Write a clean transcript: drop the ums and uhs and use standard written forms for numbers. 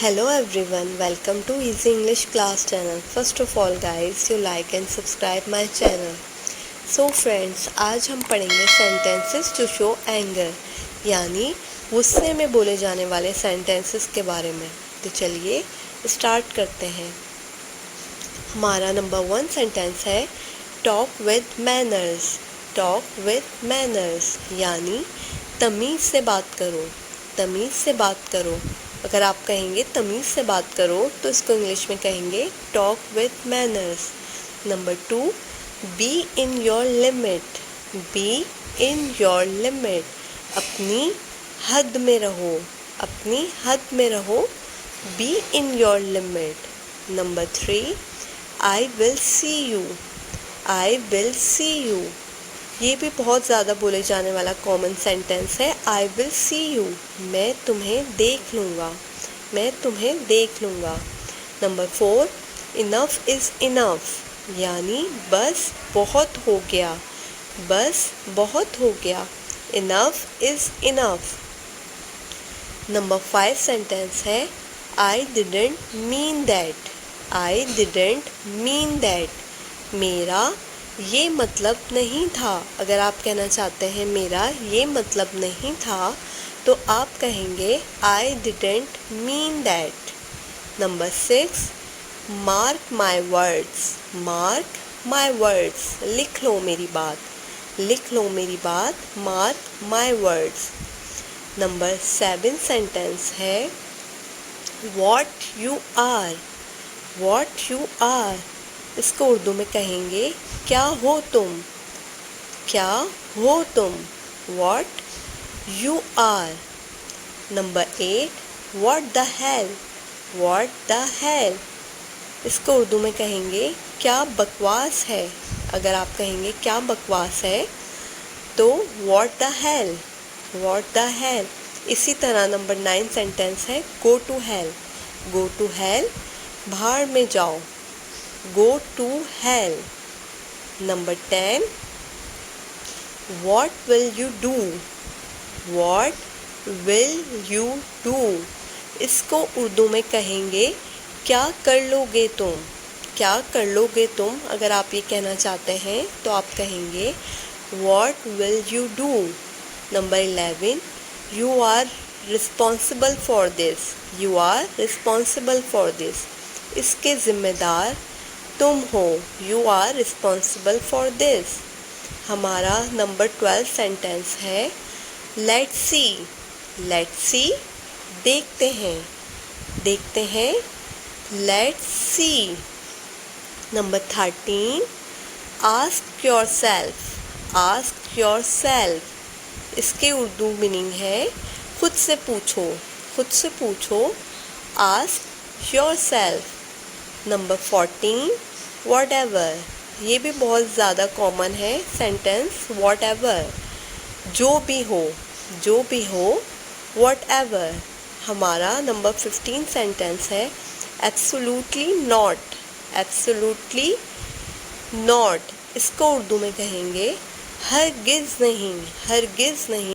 Hello everyone, welcome to Easy English class channel. First of all guys, you like and subscribe my channel. So friends, आज हम पढ़ेंगे sentences to show anger, यानी गुस्से में बोले जाने वाले sentences के बारे में। तो चलिए स्टार्ट करते हैं। हमारा नंबर 1 सेंटेंस है talk with manners. talk with manners यानी तमीज़ से बात करो, तमीज़ से बात करो। अगर आप कहेंगे तमीज़ से बात करो तो इसको इंग्लिश में कहेंगे talk with manners. Number 2, be in your limit. Be in your limit, अपनी हद में रहो, अपनी हद में रहो। Be in your limit. Number 3, I will see you. I will see you, ये भी बहुत ज़्यादा बोले जाने वाला कॉमन सेंटेंस है। आई विल सी यू, मैं तुम्हें देख लूँगा, मैं तुम्हें देख लूँगा। नंबर 4, इनफ इज़ इनफ यानी बस बहुत हो गया, बस बहुत हो गया। Enough is enough. Number 5 sentence है I didn't mean that. I didn't mean that, मेरा ये मतलब नहीं था। अगर आप कहना चाहते हैं मेरा ये मतलब नहीं था तो आप कहेंगे I didn't mean that. Number 6, mark my words. Mark my words, लिख लो मेरी बात, लिख लो मेरी बात। Mark my words. Number 7 sentence है what you are. What you are, इसको उर्दू में कहेंगे क्या हो तुम, क्या हो तुम। What you are. Number 8, what the hell. What the hell, इसको उर्दू में कहेंगे क्या बकवास है। अगर आप कहेंगे क्या बकवास है तो what the hell, what the hell. इसी तरह नंबर 9 सेंटेंस है go to hell. Go to hell, भाड़ में जाओ। Go to hell. Number 10, what will you do? What will you do? इसको उर्दू में कहेंगे क्या कर लोगे तुम, क्या कर लोगे तुम। अगर आप ये कहना चाहते हैं तो आप कहेंगे what will you do? Number 11, you are responsible for this. You are responsible for this, इसके ज़िम्मेदार तुम हो। You are responsible for this. हमारा नंबर 12 सेंटेंस है लेट्स सी। लेट्स सी, देखते हैं, देखते हैं। Let's see. Number 13, ask yourself. Ask yourself, इसके उर्दू मीनिंग है खुद से पूछो, खुद से पूछो। Ask your self. Number 14, what ever, ये भी बहुत ज़्यादा कॉमन है सेंटेंस वॉट एवर, जो भी हो, जो भी हो। What ever. हमारा नंबर 15 सेंटेंस है एब्सोल्युटली नॉट। एब्सोल्युटली नॉट, इसको उर्दू में कहेंगे हरगिज़ नहीं, हरगिज़ नहीं।